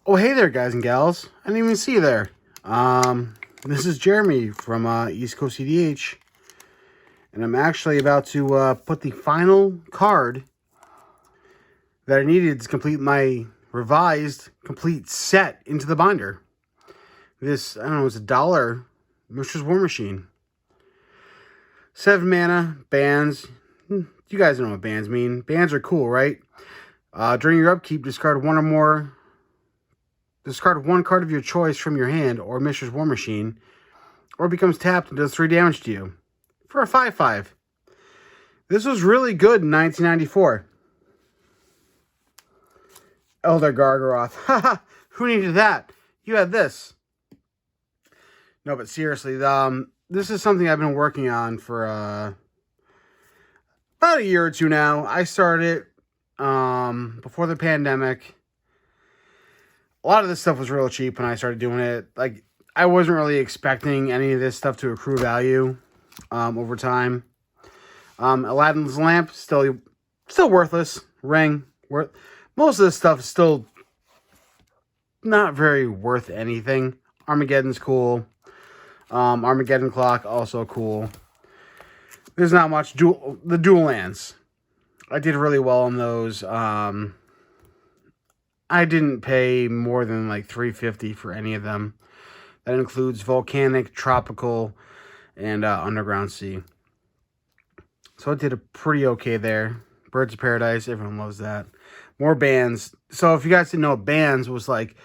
Oh, hey there, guys and gals. I didn't even see you there. This is Jeremy from East Coast EDH, and I'm actually about to put the final card that I needed to complete my revised complete set into the binder. This, I don't know, it's $1 Mishra's Warmachine. 7 mana, bands. You guys know what bands mean. Bands are cool, right? During your upkeep, discard one card of your choice from your hand or Mishra's Warmachine, or it becomes tapped and does 3 damage to you. For a 5/5. This was really good in 1994. Elder Gargaroth. Haha, who needed that? You had this. No, but seriously, this is something I've been working on for about a year or two now. I started before the pandemic. A lot of this stuff was real cheap when I started doing it. Like, I wasn't really expecting any of this stuff to accrue value over time. Aladdin's Lamp, still worthless. Ring, most of this stuff is still not very worth anything. Armageddon's cool. Armageddon Clock, also cool. There's not much. The dual lands, I did really well on those. I didn't pay more than like $350 for any of them. That includes Volcanic, Tropical, and Underground Sea. So I did a pretty okay there. Birds of Paradise, everyone loves that. More bands. So if you guys didn't know, bands was like,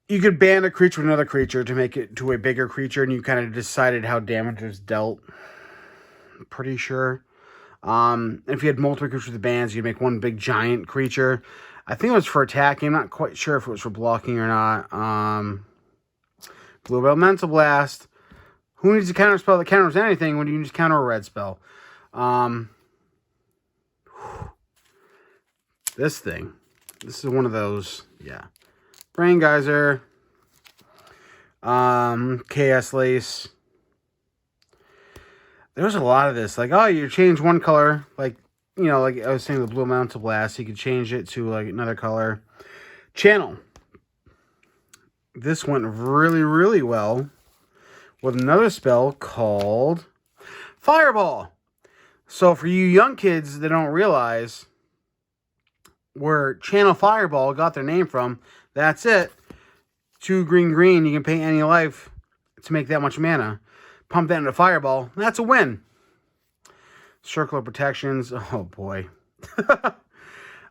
you could ban a creature with another creature to make it to a bigger creature, and you kind of decided how damage was dealt. I'm pretty sure. If you had multiple creatures with bands, you'd make one big giant creature. I think it was for attacking. I'm not quite sure if it was for blocking or not. Blue Elemental Blast. Who needs a counter spell that counters anything when you can just counter a red spell? This thing. This is one of those. Yeah. Brain Geyser, Chaos Lace. There's a lot of this. Like, oh, you change one color. Like, you know, like I was saying, the Blue Elemental Blast. You could change it to like another color. Channel. This went really, really well with another spell called Fireball. So for you young kids that don't realize where Channel Fireball got their name from, that's it. 2 green. You can pay any life to make that much mana. Pump that into Fireball. That's a win. Circle of Protections. Oh, boy.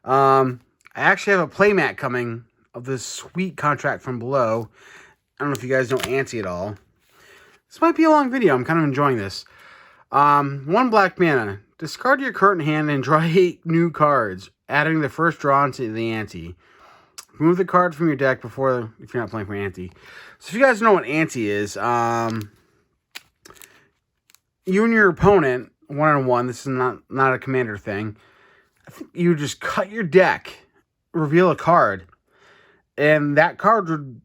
I actually have a playmat coming of this sweet contract from below. I don't know if you guys know Ante at all. This might be a long video. I'm kind of enjoying this. 1 black mana. Discard your current hand and draw 8 new cards, adding the first draw into the ante. Remove the card from your deck if you're not playing for ante. So if you guys know what ante is, you and your opponent, 1-on-1, this is not a commander thing. I think you just cut your deck, reveal a card, and that card would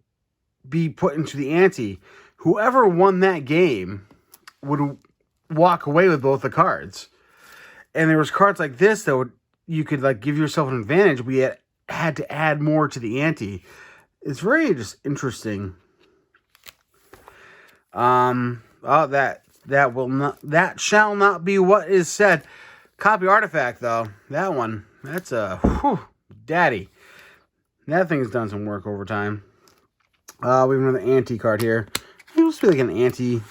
be put into the ante. Whoever won that game would walk away with both the cards. And there was cards like this that you could like give yourself an advantage. We had to add more to the ante. It's very just interesting. That shall not be what is said. Copy Artifact though. That one. That's daddy. That thing's done some work over time. We have another ante card here. It's supposed to be like an ante.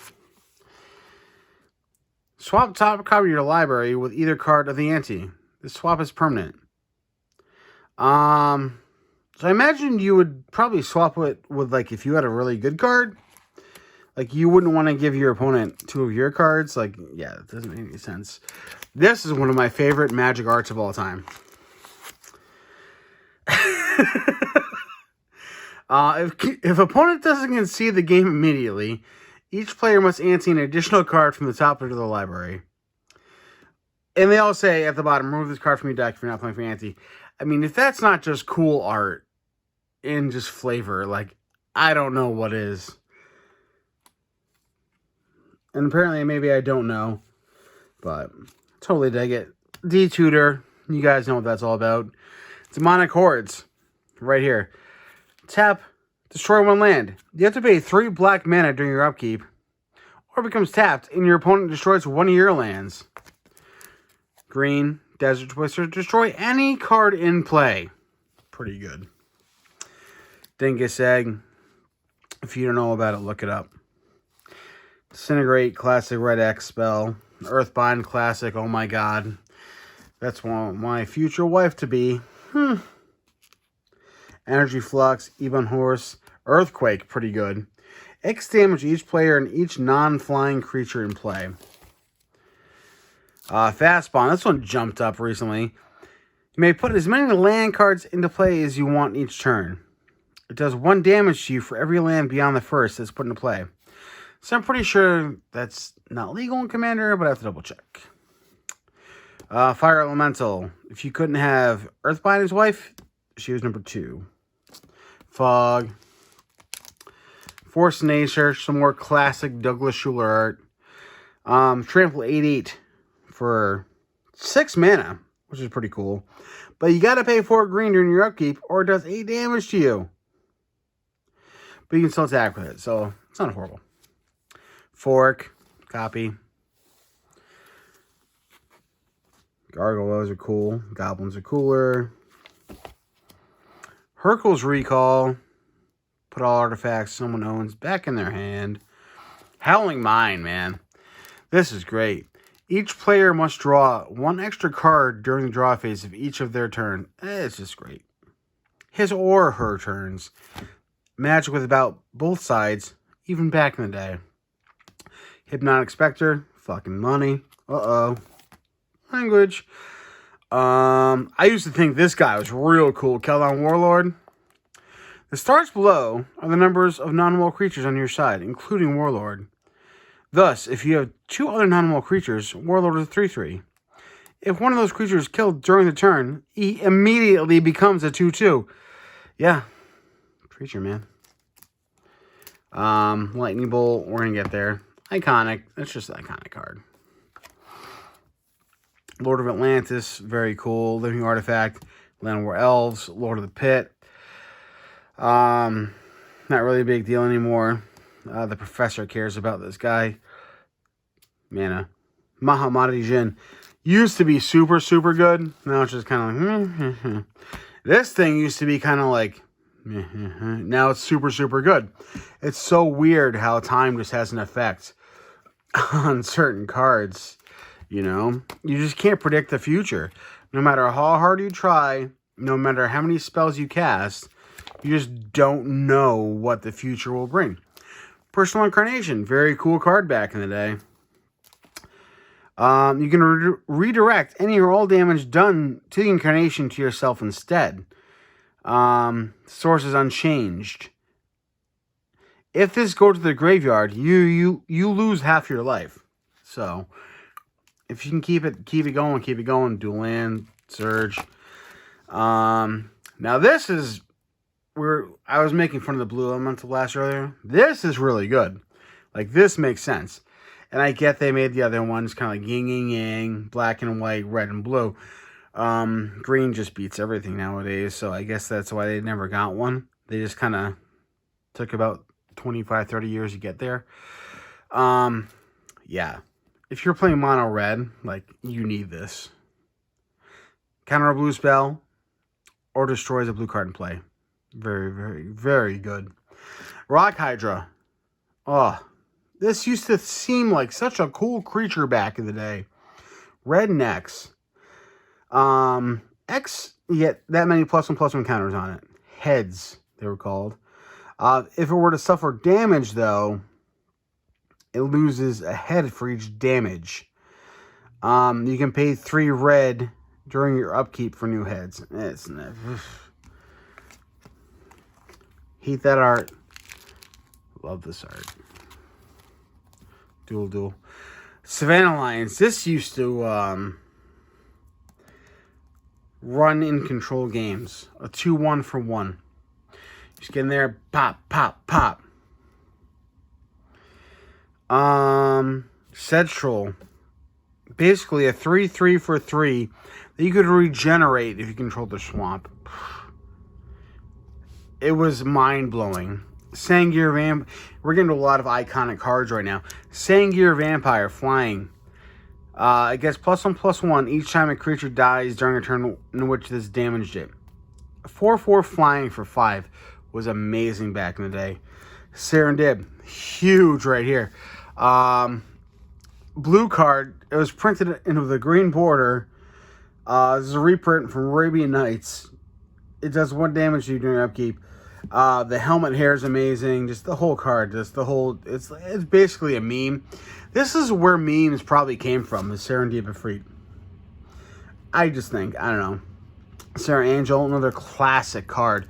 Swap top copy of your library with either card of the ante. This swap is permanent. So I imagine you would probably swap it with, like, if you had a really good card. Like, you wouldn't want to give your opponent 2 of your cards. Like, yeah, that doesn't make any sense. This is one of my favorite Magic arts of all time. If opponent doesn't concede the game immediately, each player must ante an additional card from the top of the library. And they all say at the bottom, remove this card from your deck if you're not playing for ante. I mean, if that's not just cool art and just flavor, like, I don't know what is. And apparently, maybe I don't know, but totally dig it. D-Tutor, you guys know what that's all about. Demonic Hordes. right here. Tap, destroy 1 land. You have to pay 3 black mana during your upkeep, or it becomes tapped and your opponent destroys 1 of your lands. Green, Desert Twister, destroy any card in play. Pretty good. Dingus Egg, if you don't know about it, look it up. Disintegrate, classic red X spell. Earthbind, classic, oh my god. That's my future wife-to-be. Energy Flux, Ebon Horse, Earthquake, pretty good. X damage each player and each non-flying creature in play. Fastbond, this one jumped up recently. You may put as many land cards into play as you want each turn. It does 1 damage to you for every land beyond the first that's put into play. So I'm pretty sure that's not legal in Commander, but I have to double check. Fire Elemental. If you couldn't have Earthbind as wife, she was number 2. Fog. Force Nature, some more classic Douglas Schuler art. Trample 8/8 for 6 mana, which is pretty cool. But you gotta pay 4 green during your upkeep, or it does 8 damage to you. But you can still attack with it, so it's not horrible. Fork, copy. Gargoyles are cool. Goblins are cooler. Hurkyl's Recall. Put all artifacts someone owns back in their hand. Howling Mine, man. This is great. Each player must draw 1 extra card during the draw phase of each of their turn. It's just great. His or her turns. Magic with about both sides, even back in the day. Hypnotic Spectre, fucking money. Uh-oh. Language. I used to think this guy was real cool. Keldon Warlord. The stars below are the numbers of non-wall creatures on your side, including Warlord. Thus, if you have 2 other non-wall creatures, Warlord is a 3/3. If one of those creatures is killed during the turn, he immediately becomes a 2/2. Yeah. Creature, man. Lightning Bolt, we're going to get there. Iconic. That's just an iconic card. Lord of Atlantis, very cool. Living Artifact. Land War Elves. Lord of the Pit. Not really a big deal anymore. The professor cares about this guy. Mana. Mahamadi Jin. Used to be super, super good. Now it's just kind of like... This thing used to be kind of like... Now it's super, super good. It's so weird how time just has an effect on certain cards. You know? You just can't predict the future. No matter how hard you try, no matter how many spells you cast, you just don't know what the future will bring. Personal Incarnation. Very cool card back in the day. You can redirect any or all damage done to the Incarnation to yourself instead. Source is unchanged. If this goes to the graveyard, you lose half your life. So, if you can keep it going. Dual land, Surge. Now this is where I was making fun of the Blue Elemental Blast earlier. This is really good. Like, this makes sense. And I get they made the other ones kind of like yin and yang, black and white, red and blue. Green just beats everything nowadays, so I guess that's why they never got one. They just kind of took about 25, 30 years to get there. Yeah. If you're playing mono red, like, you need this. Counter a blue spell, or destroys a blue card in play. Very, very, very good. Rock Hydra. Oh, this used to seem like such a cool creature back in the day. Red and X. X, you get that many +1/+1 counters on it. Heads, they were called. If it were to suffer damage, though, it loses a head for each damage. You can pay 3 red during your upkeep for new heads. It's hate that art. Love this art. Dual. Savannah Lions. This used to run in control games. A 2-1 for 1. Just get in there, pop, pop, pop. Sedgetroll. Basically a 3/3 for 3 that you could regenerate if you control the swamp. it was mind-blowing. Sangir we're getting to a lot of iconic cards right now. Sangir Vampire flying. It gets +1/+1 each time a creature dies during a turn in which this damaged it. 4/4 flying for 5 was amazing back in the day. Serendib, huge right here. Blue card, it was printed into the green border. This is a reprint from Arabian Nights. It does 1 damage to you during upkeep. The helmet hair is amazing. Just the whole card, just the whole, it's basically a meme. This is where memes probably came from, the Serendib Efreet. I just think, I don't know. Sarah Angel, another classic card.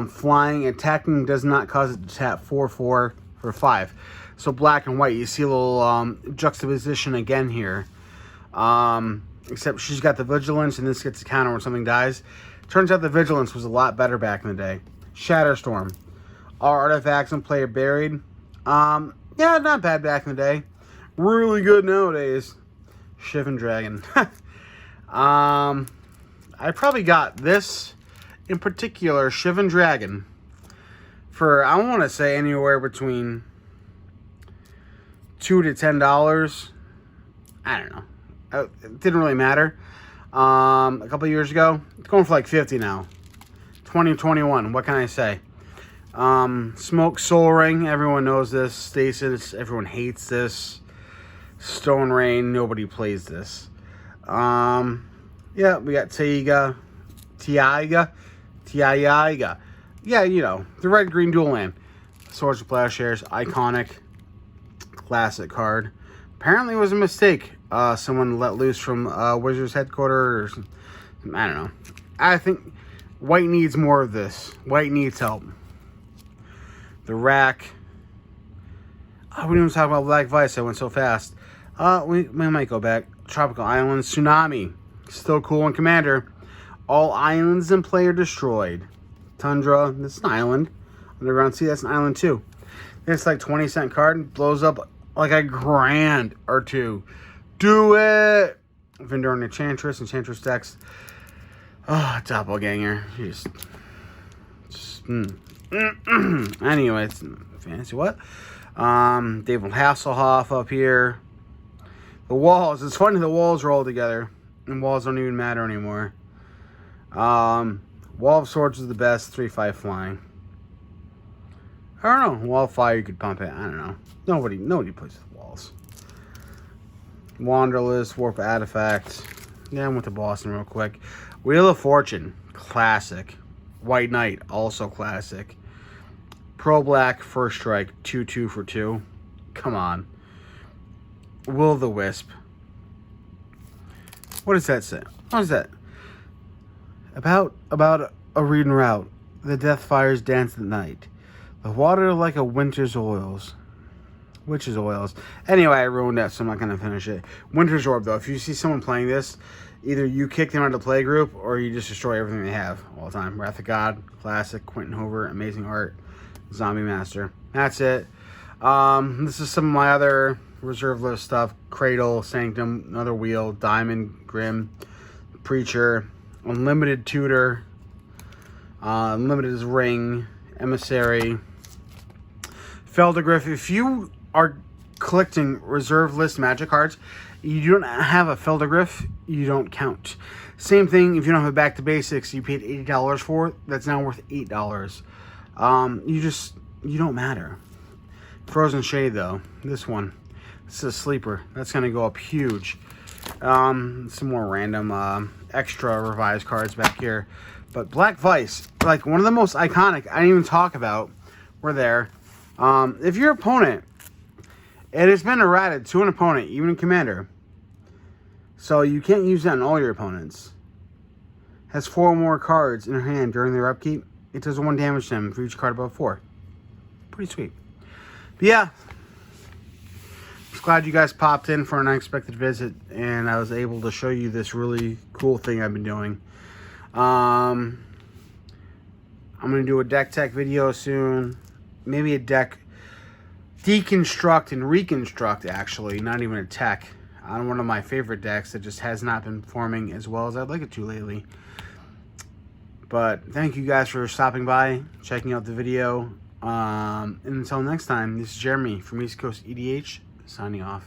Flying, attacking does not cause it to tap 4/4 for 5. So black and white, you see a little juxtaposition again here. Except she's got the Vigilance, and this gets a counter when something dies. Turns out the Vigilance was a lot better back in the day. Shatterstorm. Our artifacts and play are buried. Yeah, not bad back in the day. Really good nowadays. Shivan Dragon. I probably got this in particular, Shivan Dragon, for, I want to say, anywhere between $2 to $10. I don't know. It didn't really matter. A couple years ago, it's going for like 50 now. 2021. What can I say? Smoke Soul Ring. Everyone knows this. Stasis. Everyone hates this. Stone Rain. Nobody plays this. Yeah, we got Taiga. Yeah, you know, the red-green dual land. Swords of Plowshares. Iconic. Classic card. Apparently it was a mistake. Someone let loose from Wizards headquarters or something. I don't know. I think white needs more of this. White needs help. The Rack. Oh, we didn't even talk about Black Vice. I went so fast. We might go back. Tropical Islands. Tsunami. Still cool in Commander. All islands in play are destroyed. Tundra. That's an island. Underground Sea. That's an island too. It's like 20-cent card. Blows up like a grand or two. Do it! Vindoran Enchantress decks. Oh, Doppelganger. Anyway, it's fancy what? David Hasselhoff up here. The walls. It's funny the walls are all together. And walls don't even matter anymore. Wall of Swords is the best. 3/5 flying. I don't know. Wall of Fire, you could pump it. I don't know. Nobody plays with walls. Wanderlust, Warp Artifact. Yeah, I went to Boston real quick. Wheel of Fortune, classic. White Knight, also classic. Pro Black, First Strike, 2/2 for 2. Come on. Will o' the Wisp. What does that say? What is that? About a reading route. The death fires dance at night. The water like a winter's oils. Witch's oils. Anyway, I ruined that, so I'm not going to finish it. Winter's Orb, though. If you see someone playing this, either you kick them out of the play group, or you just destroy everything they have all the time. Wrath of God, classic. Quentin Hoover, amazing art. Zombie Master. That's it. This is some of my other reserve list stuff. Cradle, Sanctum, another wheel, Diamond, Grim, Preacher, Unlimited Tutor, Unlimited Ring, Emissary, Feldergriff. If you are collecting reserve list Magic cards, you don't have a Feldergriff, you don't count. Same thing if you don't have a Back to Basics you paid $80 for, that's now worth $8. You don't matter. Frozen Shade, though, this one, this is a sleeper. That's going to go up huge. Some more random extra revised cards back here. But Black Vice, like one of the most iconic, I didn't even talk about, were there. If your opponent, it has been errated to an opponent, even in Commander, so you can't use that on all your opponents, has 4 more cards in her hand during their upkeep, it does 1 damage to them for each card above 4. Pretty sweet. But yeah, just glad you guys popped in for an unexpected visit, and I was able to show you this really cool thing I've been doing. I'm going to do a deck tech video soon. Maybe a deck deconstruct and reconstruct, actually. Not even a tech. On one of my favorite decks that just has not been performing as well as I'd like it to lately. But thank you guys for stopping by, checking out the video. And until next time, this is Jeremy from East Coast EDH, signing off.